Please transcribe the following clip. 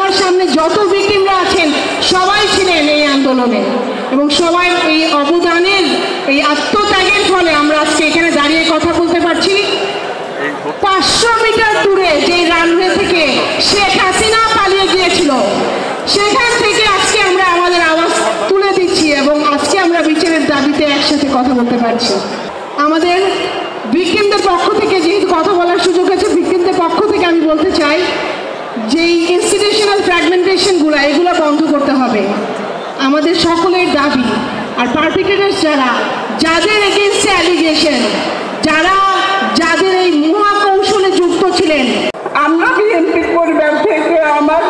আমার সামনে যত ভিকটিমরা আছেন সবাই ছিলেন এই আন্দোলনে, এবং সবাই এই অবদানের এই আত্মত্যাগের ফলে আমরা আজকে এখানে দাঁড়িয়ে কথা বলতে পারছি। 500 মিটার দূরে যে রানওয়ে থেকে শেখ হাসিনা পালিয়ে গিয়েছিল, সেখান থেকে আজকে আমরা আমাদের আওয়াজ তুলে দিচ্ছি এবং আজকে আমরা বিচারের দাবিতে একসাথে কথা বলতে পারছি। আমাদের ভিকটিমদের পক্ষ থেকে যেহেতু কথা বলার সুযোগ আছে, ভিকটিমদের পক্ষ থেকে আমি বলতে চাই যে ইনস্টিটিউশনাল ফ্র্যাগমেন্টেশনগুলো এগুলো বন্ধ করতে হবে, আমাদের সকলের দাবি। আর পারপিট্রেটরস যাদের এগেইনস্টে অ্যালিগেশন, যাদের এই মহাকৌশলে যুক্ত ছিলেন, আমরা বিএনপি পরিবার থেকে আমার